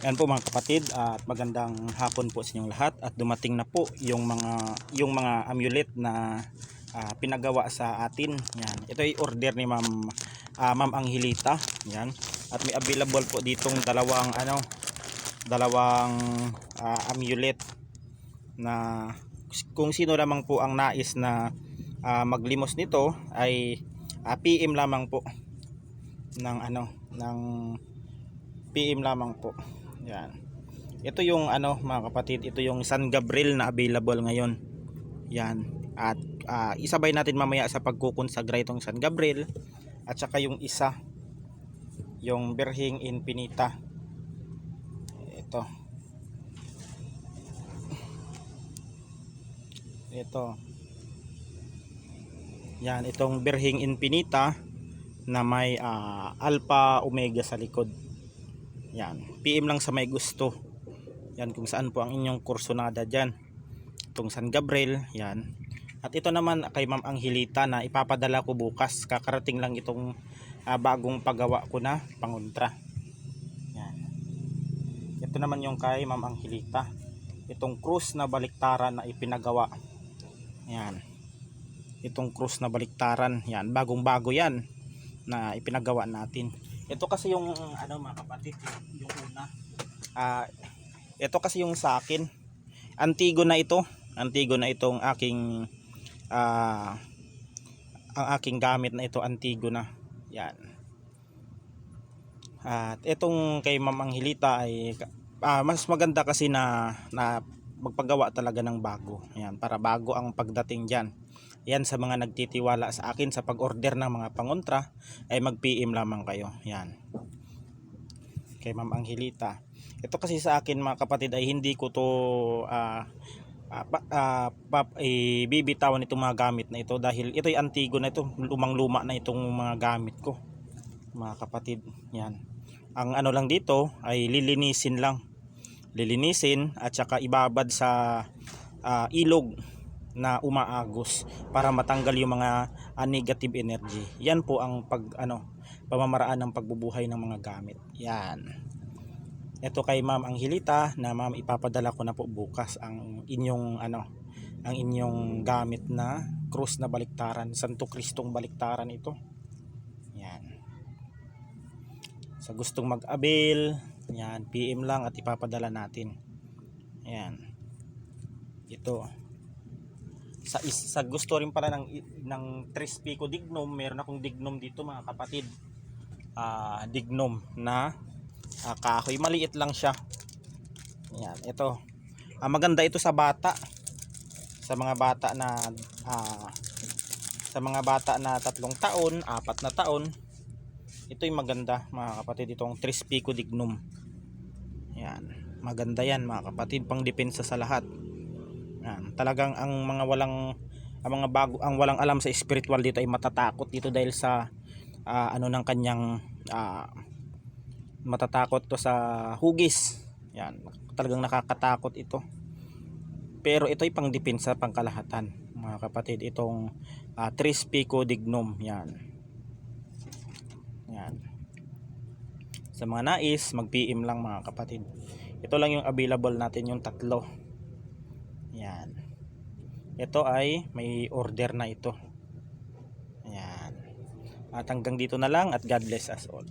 Yan po mga kapatid, at magandang hapon po sa inyong lahat, at dumating na po yung mga amulet na pinagawa sa atin. Yan. Ito ay order ni Ma'am Angelita. Yan. At may available po ditong dalawang amulet na kung sino lamang po ang nais na maglimos nito ay PM lamang po ng PM lamang po. Yan. Ito yung mga kapatid, ito yung San Gabriel na available ngayon. Yan. At isabay natin mamaya sa pagkukonsagra itong San Gabriel, at saka yung isa, yung Birhing Infinita. Ito. Yan, itong Birhing Infinita na may Alpha Omega sa likod. Yan, PM lang sa may gusto. Yan, kung saan po ang inyong kursonada dyan. Itong San Gabriel, yan. At ito naman kay Ma'am Angelita na ipapadala ko bukas. Kakarating lang itong bagong paggawa ko na pangontra. Yan. Ito naman yung kay Ma'am Angelita. Itong krus na baliktaran na ipinagawa. Yan. Itong krus na baliktaran, yan, bagong bago yan na ipinagawa natin. Ito kasi yung mga kapatid, yung una. Ito kasi yung sa akin. Antigo na ito. Antigo na itong aking ang aking gamit na ito, antigo na. Yan. At itong kay Ma'am Angelita ay mas maganda kasi na magpagawa talaga ng bago. Yan, para bago ang pagdating diyan. Yan, sa mga nagtitiwala sa akin sa pag-order ng mga pangontra ay mag-PM lamang kayo. Yan. Kay Ma'am Angelita. Ito kasi sa akin mga kapatid ay hindi ko to bibitawan itong mga gamit na ito, dahil ito ay antigo na ito, lumang-luma na itong mga gamit ko mga kapatid. Yan. Ang lang dito ay lilinisin lang. Lilinisin at saka ibabad sa ilog na umaagos para matanggal yung mga negative energy. Yan po ang pamamaraan ng pagbubuhay ng mga gamit. Yan. Ito kay Ma'am Angelita na ma'am, ipapadala ko na po bukas ang inyong ang inyong gamit na krus na baliktaran, Santo Kristong baliktaran ito. Yan. Sa gustong mag-avail, yan, PM lang at ipapadala natin. Yan. Ito. Sa gusto rin pala ng Tres Pico Dignum, meron akong dignum dito mga kapatid. Dignum na kahoy, maliit lang siya. Yan, ito. Maganda ito sa bata. Sa mga bata na 3 taon, 4 na taon. Ito yung maganda mga kapatid, itong Tres Pico Dignum. Yan, maganda yan mga kapatid, pang depensa sa lahat. Yan, talagang ang mga walang alam sa spiritual dito ay matatakot dito, dahil sa ng kanyang matatakot to sa hugis. Yan, talagang nakakatakot ito. Pero ito ay pang depensa, pang kalahatan mga kapatid, itong Tres Pico Dignum. Yan. Yan. Sa mga nais, mag-PM lang mga kapatid. Ito lang yung available natin, yung 3. Yan. Ito ay may order na ito. Yan. At hanggang dito na lang, at God bless us all.